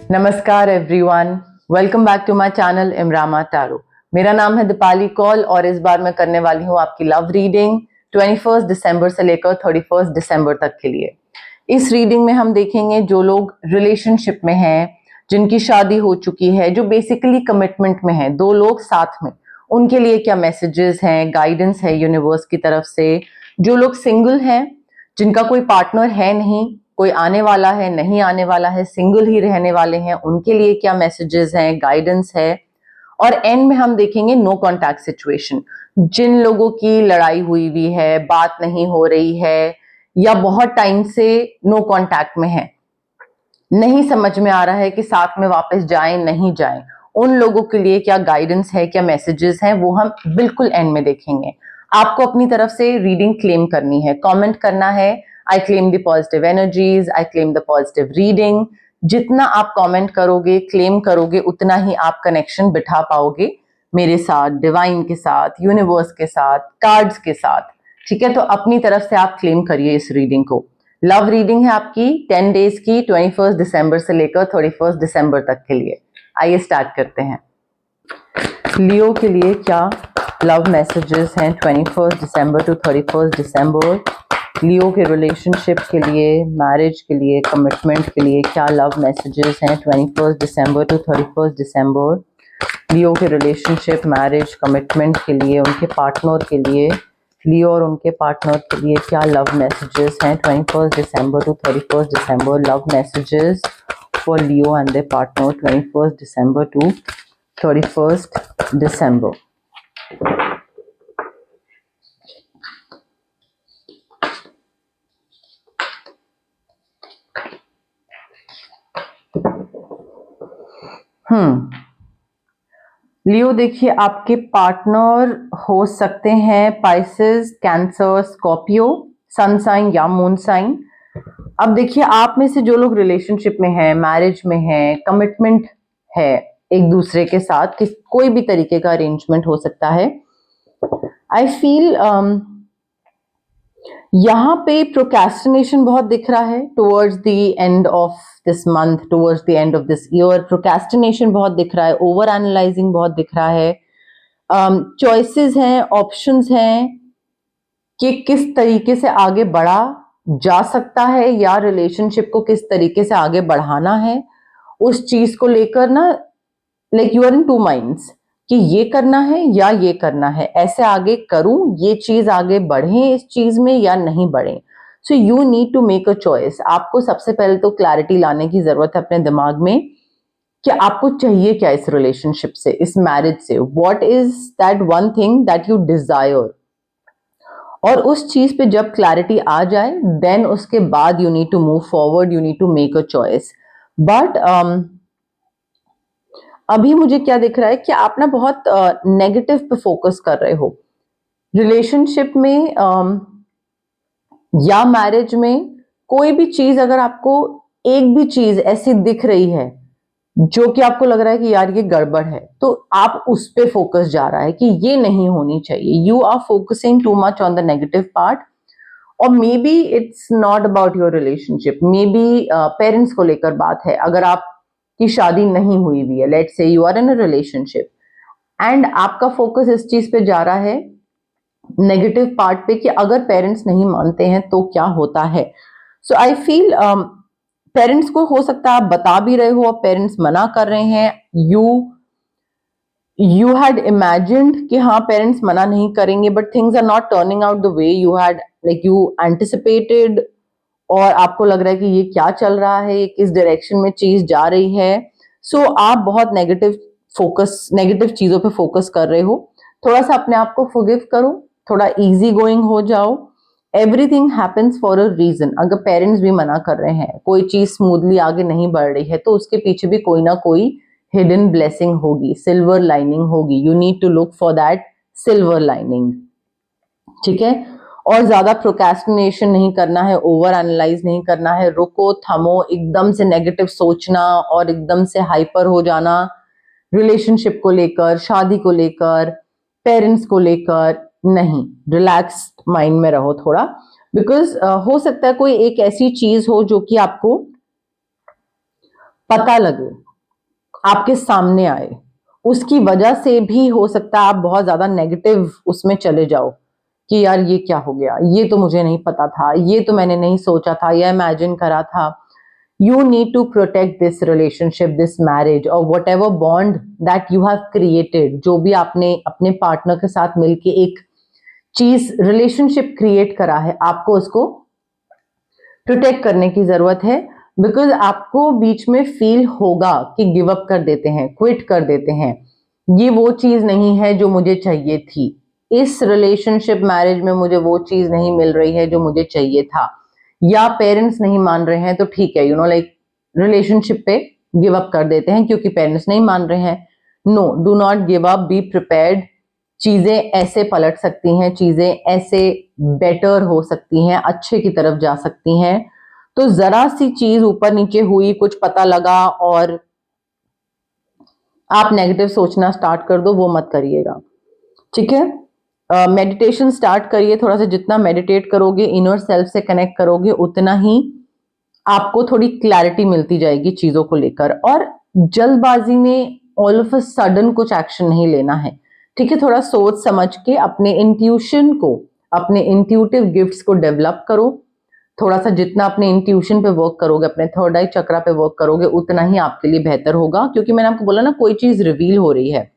नमस्कार everyone, welcome back to my channel इमरामा tarot. मेरा नाम है दीपाली कौल और इस बार मैं करने वाली हूँ आपकी लव रीडिंग 21 दिसंबर से लेकर 31 दिसंबर तक के लिए। इस रीडिंग में हम देखेंगे जो लोग रिलेशनशिप में हैं, जिनकी शादी हो चुकी है, जो बेसिकली कमिटमेंट में हैं, दो लोग साथ में, उनके लिए क्या मैसेजेस हैं, गाइडेंस है यूनिवर्स की तरफ से। जो लोग सिंगल हैं, जिनका कोई पार्टनर है नहीं, कोई आने वाला है नहीं आने वाला है, सिंगल ही रहने वाले हैं, उनके लिए क्या मैसेजेस हैं, गाइडेंस है। और एंड में हम देखेंगे नो कॉन्टैक्ट सिचुएशन, जिन लोगों की लड़ाई हुई है, बात नहीं हो रही है या बहुत टाइम से नो कॉन्टैक्ट में है, नहीं समझ में आ रहा है कि साथ में वापस जाएं नहीं जाएं, उन लोगों के लिए क्या गाइडेंस है, क्या मैसेजेस हैं, वो हम बिल्कुल एंड में देखेंगे। आपको अपनी तरफ से रीडिंग क्लेम करनी है, कमेंट करना है I claim the positive energies, I claim the positive reading. जितना आप कमेंट करोगे, क्लेम करोगे, उतना ही आप कनेक्शन बिठा पाओगे मेरे साथ, डिवाइन के साथ, यूनिवर्स के साथ, कार्ड्स के साथ। ठीक है, तो अपनी तरफ से आप क्लेम करिए इस रीडिंग को। लव रीडिंग है आपकी 10 डेज की, 21 दिसंबर से लेकर 31 दिसंबर तक के लिए। आइए स्टार्ट करते हैं। लियो के लिए क्या लव मैसेजेस हैं 21 दिसंबर टू 31 दिसंबर। लियो के रिलेशनशिप के लिए, मैरिज के लिए, कमिटमेंट के लिए क्या लव मैसेजेस हैं 21 दिसंबर टू 31 दिसंबर। लियो के रिलेशनशिप, मैरिज, कमिटमेंट के लिए, उनके पार्टनर के लिए, लियो और उनके पार्टनर के लिए क्या लव मैसेजेस हैं 21 दिसंबर टू 31 दिसंबर। Love messages for Leo and their partner 21 दिसंबर टू 31 दिसंबर। लियो देखिए, आपके पार्टनर हो सकते हैं Pisces, Cancer, Scorpio, sun sign या मून साइन। अब देखिए, आप में से जो लोग रिलेशनशिप में हैं, मैरिज में हैं, कमिटमेंट है एक दूसरे के साथ, कि कोई भी तरीके का अरेंजमेंट हो सकता है। आई फील यहाँ पे प्रोक्रेस्टिनेशन बहुत दिख रहा है towards the end of this month, towards the end of this year. Procrastination बहुत दिख रहा है, ओवर एनालाइजिंग बहुत दिख रहा है। चॉइसेस हैं, ऑप्शंस हैं कि किस तरीके से आगे बढ़ा जा सकता है या रिलेशनशिप को किस तरीके से आगे बढ़ाना है, उस चीज को लेकर ना, like you are in two minds कि ये करना है या ये करना है, ऐसे आगे करूं, ये चीज आगे बढ़े इस चीज में या नहीं बढ़े। So you need to make a choice. आपको सबसे पहले तो क्लैरिटी लाने की जरूरत है अपने दिमाग में कि आपको चाहिए क्या इस रिलेशनशिप से, इस मैरिज से। What is that one thing that you desire. और उस चीज पे जब क्लैरिटी आ जाए, देन उसके बाद you need to move forward, you need to make a choice. But अभी मुझे क्या दिख रहा है कि आप ना बहुत नेगेटिव पे फोकस कर रहे हो रिलेशनशिप में या मैरिज में। कोई भी चीज अगर आपको, एक भी चीज ऐसी दिख रही है जो कि आपको लग रहा है कि यार ये गड़बड़ है, तो आप उस पे फोकस जा रहा है कि ये नहीं होनी चाहिए। You are focusing too much on the negative part. और maybe it's not about your relationship, maybe parents को लेकर बात है। अगर आपकी शादी नहीं हुई हुई है, let's say you are in a relationship and आपका फोकस इस चीज पे जा रहा है, नेगेटिव पार्ट पे, कि अगर पेरेंट्स नहीं मानते हैं तो क्या होता है। सो आई फील पेरेंट्स को हो सकता है आप बता भी रहे हो और पेरेंट्स मना कर रहे हैं। यू हैड इमेजिन्ड कि हाँ पेरेंट्स मना नहीं करेंगे, but things are not turning out the way you had, like you anticipated. और आपको लग रहा है कि ये क्या चल रहा है, किस डायरेक्शन में चीज जा रही है। सो आप बहुत नेगेटिव चीजों पे फोकस कर रहे हो। थोड़ा सा अपने आप को फॉरगिव करो, थोड़ा इजी गोइंग हो जाओ। Everything happens for a reason. अगर पेरेंट्स भी मना कर रहे हैं, कोई चीज स्मूथली आगे नहीं बढ़ रही है, तो उसके पीछे भी कोई ना कोई हिडन ब्लेसिंग होगी, सिल्वर लाइनिंग होगी। You need to look for that silver lining. ठीक है, और ज्यादा प्रोक्रेस्टिनेशन नहीं करना है, ओवर एनालाइज नहीं करना है। रुको, थमो, एकदम से नेगेटिव सोचना और एकदम से हाइपर हो जाना रिलेशनशिप को लेकर, शादी को लेकर, पेरेंट्स को लेकर नहीं। रिलैक्स माइंड में रहो थोड़ा, बिकॉज हो सकता है कोई एक ऐसी चीज हो जो कि आपको पता लगे, आपके सामने आए, उसकी वजह से भी हो सकता है आप बहुत ज्यादा नेगेटिव उसमें चले जाओ कि यार ये क्या हो गया, ये तो मुझे नहीं पता था, ये तो मैंने नहीं सोचा था या इमेजिन करा था। You need to protect this relationship, this marriage or whatever bond that you have created, जो भी आपने अपने पार्टनर के साथ मिलके एक चीज रिलेशनशिप क्रिएट करा है, आपको उसको प्रोटेक्ट करने की जरूरत है। बिकॉज आपको बीच में फील होगा कि गिव अप कर देते हैं, क्विट कर देते हैं, ये वो चीज नहीं है जो मुझे चाहिए थी, इस रिलेशनशिप मैरिज में मुझे वो चीज नहीं मिल रही है जो मुझे चाहिए था, या पेरेंट्स नहीं मान रहे हैं तो ठीक है, लाइक रिलेशनशिप पे गिव अप कर देते हैं क्योंकि पेरेंट्स नहीं मान रहे हैं। No, do not give up, be prepared. चीजें ऐसे पलट सकती हैं, चीजें ऐसे बेटर हो सकती हैं, अच्छे की तरफ जा सकती हैं। तो जरा सी चीज ऊपर नीचे हुई, कुछ पता लगा और आप नेगेटिव सोचना स्टार्ट कर दो, वो मत करिएगा, ठीक है। मेडिटेशन स्टार्ट करिए, थोड़ा सा जितना मेडिटेट करोगे, इनर सेल्फ से कनेक्ट करोगे, उतना ही आपको थोड़ी क्लैरिटी मिलती जाएगी चीजों को लेकर। और जल्दबाजी में ऑल ऑफ अ सडन कुछ एक्शन नहीं लेना है, ठीक है। थोड़ा सोच समझ के अपने इंट्यूशन को, अपने इंट्यूटिव गिफ्ट्स को डेवलप करो। थोड़ा सा जितना अपने इंट्यूशन पे वर्क करोगे, अपने थर्ड आई चक्रा पे वर्क करोगे, उतना ही आपके लिए बेहतर होगा। क्योंकि मैंने आपको बोला ना, कोई चीज रिवील हो रही है,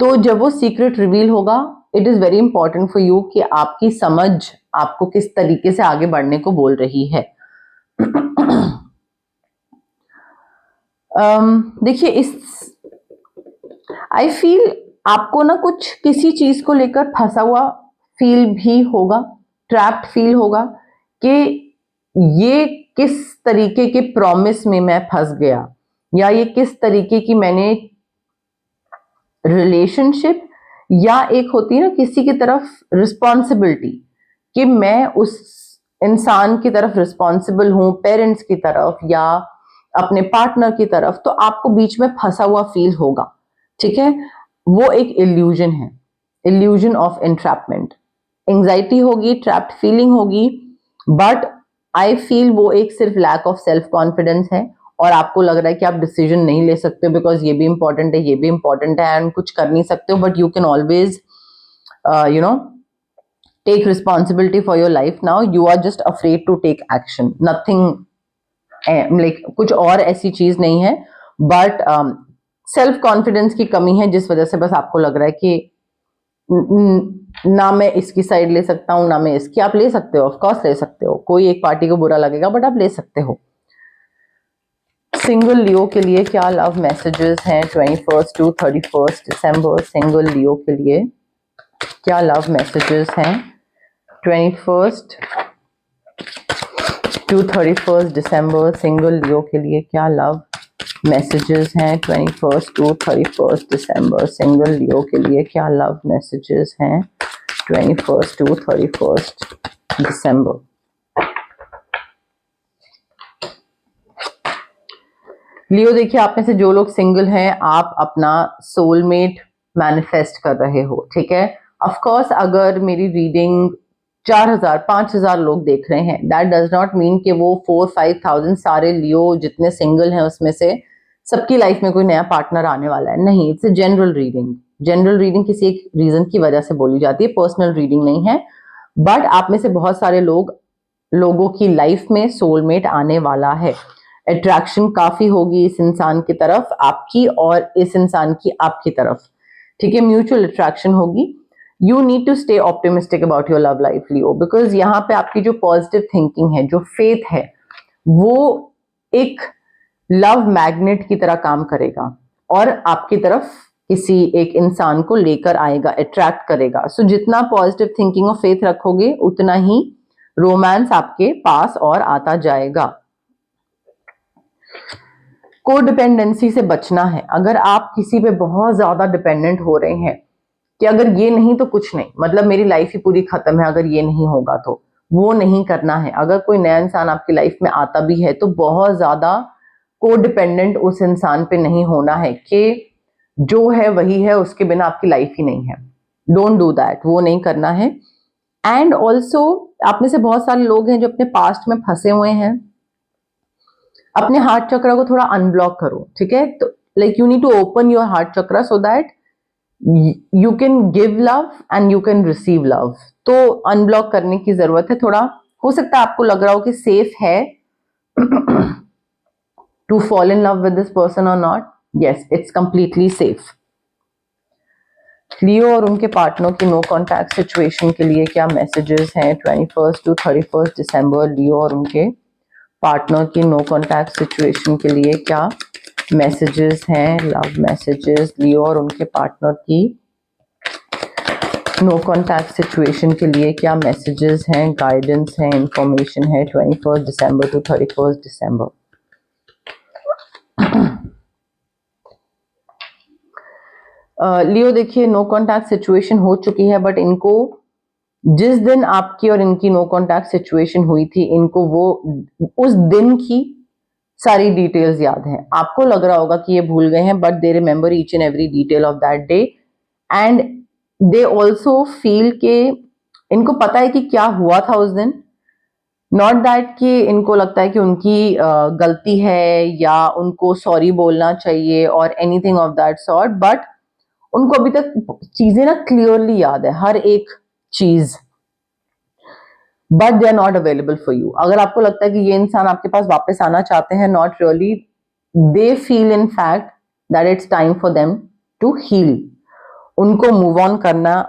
तो जब वो सीक्रेट रिवील होगा, it is very important for you कि आपकी समझ आपको किस तरीके से आगे बढ़ने को बोल रही है। देखिए, इस आई फील आपको ना कुछ किसी चीज को लेकर फंसा हुआ फील भी होगा, ट्रैप्ड फील होगा कि ये किस तरीके के प्रॉमिस में मैं फंस गया, या ये किस तरीके की मैंने रिलेशनशिप, या एक होती है ना किसी की तरफ रिस्पॉन्सिबिलिटी कि मैं उस इंसान की तरफ रिस्पॉन्सिबल हूं, पेरेंट्स की तरफ या अपने पार्टनर की तरफ, तो आपको बीच में फंसा हुआ फील होगा, ठीक है। वो एक इल्यूजन है, इल्यूजन ऑफ एंट्रैपमेंट। एंग्जाइटी होगी, ट्रैप्ड फीलिंग होगी, बट आई फील वो एक सिर्फ लैक ऑफ सेल्फ कॉन्फिडेंस है, और आपको लग रहा है कि आप डिसीजन नहीं ले सकते बिकॉज ये भी इंपॉर्टेंट है, ये भी इंपॉर्टेंट है, एंड कुछ कर नहीं सकते हो, but you can always take responsibility for your life now. You are just afraid to take action, nothing like कुछ और ऐसी चीज नहीं है, बट सेल्फ कॉन्फिडेंस की कमी है, जिस वजह से बस आपको लग रहा है कि ना मैं इसकी साइड ले सकता हूं, ना मैं इसकी। आप ले सकते हो, ऑफ कोर्स ले सकते हो, कोई एक पार्टी को बुरा लगेगा, बट आप ले सकते हो। सिंगल लियो के लिए क्या लव मैसेजेस हैं 21 to 31 दिसंबर? सिंगल लियो के लिए क्या लव मैसेजेस हैं 21 to 31 दिसंबर? सिंगल लियो के लिए क्या लव मैसेजेस हैं 21 to 31 दिसंबर? सिंगल लियो के लिए क्या लव मैसेजेस हैं 21 to 31 दिसंबर? लियो, देखिए, आप में से जो लोग सिंगल हैं, आप अपना सोलमेट मैनिफेस्ट कर रहे हो, ठीक है। ऑफ कोर्स अगर मेरी रीडिंग 4000 5000 लोग देख रहे हैं, दैट डज नॉट मीन कि वो 4-5,000 सारे लियो जितने सिंगल हैं उसमें से सबकी लाइफ में कोई नया पार्टनर आने वाला है, नहीं। It's a general reading. General reading किसी एक रीजन की वजह से बोली जाती है, पर्सनल रीडिंग नहीं है। बट आप में से बहुत सारे लोगों की लाइफ में सोलमेट आने वाला है। अट्रैक्शन काफी होगी इस इंसान की तरफ आपकी, और इस इंसान की आपकी तरफ, ठीक है। म्यूचुअल अट्रैक्शन होगी। You need to stay optimistic about your love life Leo, because यहाँ पे आपकी जो पॉजिटिव थिंकिंग है, जो फेथ है, वो एक लव मैग्नेट की तरह काम करेगा और आपकी तरफ किसी एक इंसान को लेकर आएगा, अट्रैक्ट करेगा। सो जितना पॉजिटिव थिंकिंग और फेथ रखोगे, उतना ही रोमांस आपके पास और आता जाएगा। कोडिपेंडेंसी से बचना है। अगर आप किसी पे बहुत ज्यादा डिपेंडेंट हो रहे हैं कि अगर ये नहीं तो कुछ नहीं, मतलब मेरी लाइफ ही पूरी खत्म है अगर ये नहीं होगा, तो वो नहीं करना है। अगर कोई नया इंसान आपकी लाइफ में आता भी है तो बहुत ज्यादा कोडिपेंडेंट उस इंसान पे नहीं होना है कि जो है वही है, उसके बिना आपकी लाइफ ही नहीं है। डोंट डू दैट, वो नहीं करना है। एंड ऑल्सो आप में से बहुत सारे लोग हैं जो अपने पास्ट में फंसे हुए हैं, अपने हार्ट चक्रा को थोड़ा अनब्लॉक करो, ठीक है। तो like you need to open your heart chakra so that you can give love and you can receive love. तो अनब्लॉक करने की जरूरत है थोड़ा। हो सकता है आपको लग रहा हो कि सेफ है to fall in love with this person और not. Yes, it's completely safe. Leo और उनके पार्टनर की नो कॉन्टैक्ट सिचुएशन के लिए क्या मैसेजेस हैं 21 टू 31 दिसंबर? लियो और उनके पार्टनर की नो कॉन्टैक्ट सिचुएशन के लिए क्या मैसेजेस हैं? लव मैसेजेस लियो और उनके पार्टनर की नो कॉन्टैक्ट सिचुएशन के लिए क्या मैसेजेस हैं, गाइडेंस है, इंफॉर्मेशन है 21 दिसंबर टू 31 दिसंबर? लियो देखिए, नो कॉन्टैक्ट सिचुएशन हो चुकी है, बट इनको जिस दिन आपकी और इनकी नो कॉन्टैक्ट सिचुएशन हुई थी, इनको वो उस दिन की सारी डिटेल्स याद हैं। आपको लग रहा होगा कि ये भूल गए हैं, but they remember each and every detail of that day and they also feel के इनको पता है कि क्या हुआ था उस दिन। नॉट दैट कि इनको लगता है कि उनकी गलती है या उनको सॉरी बोलना चाहिए और anything of that sort, but उनको अभी तक चीजें ना क्लियरली याद है, हर एक चीज, but they are not available for you. अगर आपको लगता है कि ये इंसान आपके पास वापस आना चाहते हैं, not really, they feel in fact that it's time for them to heal. उनको मूव ऑन करना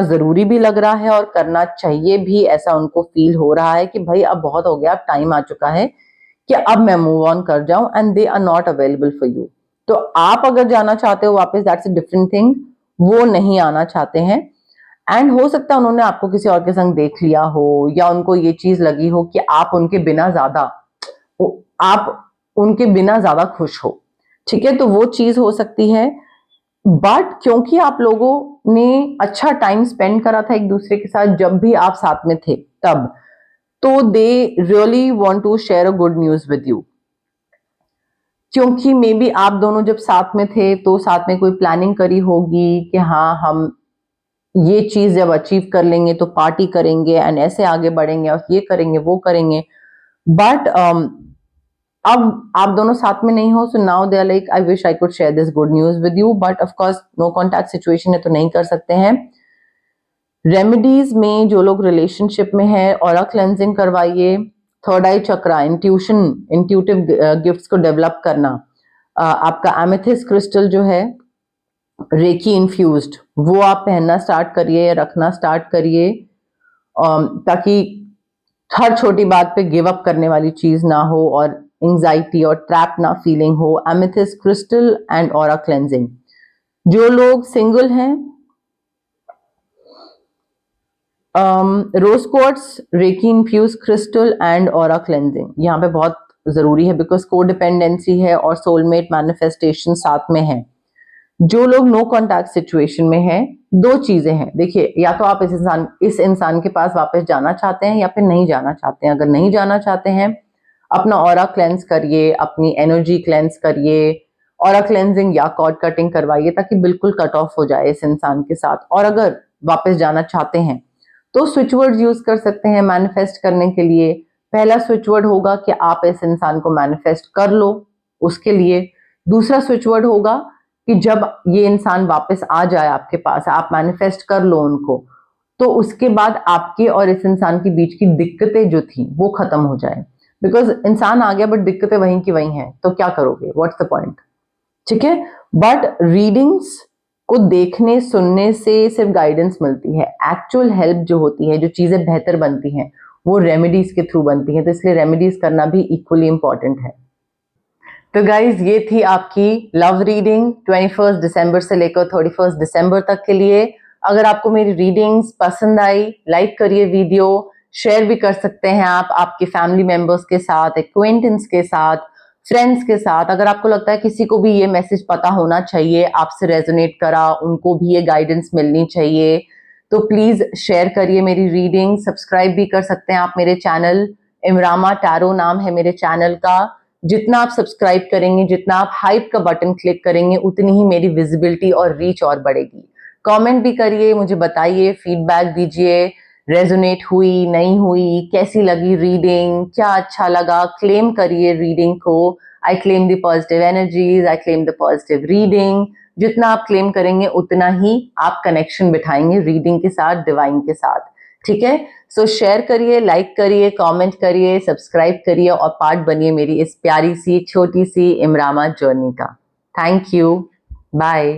जरूरी भी लग रहा है और करना चाहिए भी, ऐसा उनको फील हो रहा है कि भाई अब बहुत हो गया, अब टाइम आ चुका है कि अब मैं मूव ऑन कर जाऊं, and they are not available for you. तो आप अगर जाना चाहते हो वापस, दैट्स अ डिफरेंट थिंग। वो नहीं आना चाहते हैं एंड हो सकता है उन्होंने आपको किसी और के संग देख लिया हो या उनको ये चीज लगी हो कि आप उनके बिना ज्यादा खुश हो, ठीक है। तो वो चीज हो सकती है, बट क्योंकि आप लोगों ने अच्छा टाइम स्पेंड करा था एक दूसरे के साथ जब भी आप साथ में थे तब, तो they really want to share a good news with you. क्योंकि मे बी आप दोनों जब साथ में थे तो साथ में कोई प्लानिंग करी होगी कि हाँ, हम ये चीज जब अचीव कर लेंगे तो पार्टी करेंगे एंड ऐसे आगे बढ़ेंगे और ये करेंगे वो करेंगे, बट अब आप दोनों साथ में नहीं हो, so now they are like I wish I could share this good news with you, but of course no contact situation है तो नहीं कर सकते हैं। रेमेडीज में जो लोग रिलेशनशिप में है, ऑरा क्लेंजिंग करवाइए, थर्ड आई चक्रा, इंट्यूटिव गिफ्ट्स को डेवलप करना, आपका एमेथिस्ट क्रिस्टल जो है रेकी इन्फ्यूज्ड, वो आप पहनना स्टार्ट करिए, रखना स्टार्ट करिए, ताकि हर छोटी बात पे गिव अप करने वाली चीज ना हो और एंजाइटी और ट्रैप ना फीलिंग हो। Amethyst crystal and aura cleansing. जो लोग सिंगल हैं, rose quartz, reiki infuse crystal and aura cleansing यहाँ पे बहुत जरूरी है, बिकॉज कोडिपेंडेंसी है और सोलमेट मैनिफेस्टेशन साथ में है। जो लोग नो कॉन्टैक्ट सिचुएशन में हैं, दो चीजें हैं, देखिए, या तो आप इस इंसान के पास वापस जाना चाहते हैं या फिर नहीं जाना चाहते हैं। अगर नहीं जाना चाहते हैं, अपना ऑरा क्लेंस करिए, अपनी एनर्जी क्लेंस करिए, ऑरा क्लेंजिंग या कॉर्ड कटिंग करवाइए ताकि बिल्कुल कट ऑफ हो जाए इस इंसान के साथ। और अगर वापस जाना चाहते हैं तो स्विच वर्ड यूज कर सकते हैं मैनिफेस्ट करने के लिए। पहला स्विच वर्ड होगा कि आप इस इंसान को मैनिफेस्ट कर लो उसके लिए। दूसरा स्विच वर्ड होगा कि जब ये इंसान वापस आ जाए आपके पास, आप मैनिफेस्ट कर लो उनको, तो उसके बाद आपके और इस इंसान के बीच की दिक्कतें जो थी वो खत्म हो जाए। बिकॉज इंसान आ गया बट दिक्कतें वहीं की वहीं हैं, तो क्या करोगे, व्हाट्स द पॉइंट, ठीक है। बट रीडिंग्स को देखने सुनने से सिर्फ गाइडेंस मिलती है, एक्चुअल हेल्प जो होती है, जो चीजें बेहतर बनती हैं, वो रेमेडीज के थ्रू बनती हैं। तो इसलिए रेमेडीज करना भी इक्वली इंपॉर्टेंट है। तो गाइज, ये थी आपकी लव रीडिंग 21 दिसंबर से लेकर 31 दिसंबर तक के लिए। अगर आपको मेरी रीडिंग्स पसंद आई, लाइक करिए वीडियो, शेयर भी कर सकते हैं आप आपके फैमिली मेंबर्स के साथ, एक्वेंटेंस के साथ, फ्रेंड्स के साथ। अगर आपको लगता है किसी को भी ये मैसेज पता होना चाहिए, आपसे रेजोनेट करा, उनको भी ये गाइडेंस मिलनी चाहिए, तो प्लीज शेयर करिए मेरी रीडिंग। सब्सक्राइब भी कर सकते हैं आप मेरे चैनल, इमरामा टैरो नाम है मेरे चैनल का। जितना आप सब्सक्राइब करेंगे, जितना आप हाइप का बटन क्लिक करेंगे, उतनी ही मेरी विजिबिलिटी और रीच और बढ़ेगी। कमेंट भी करिए, मुझे बताइए, फीडबैक दीजिए, रेजोनेट हुई नहीं हुई, कैसी लगी रीडिंग, क्या अच्छा लगा, क्लेम करिए रीडिंग को। I claim the positive energies, I claim the positive reading. जितना आप क्लेम करेंगे उतना ही आप कनेक्शन बिठाएंगे रीडिंग के साथ, डिवाइन के साथ। ठीक है, सो शेयर करिए, लाइक करिए, कमेंट करिए, सब्सक्राइब करिए और पार्ट बनिए मेरी इस प्यारी सी छोटी सी इमरामा जर्नी का। Thank you, bye.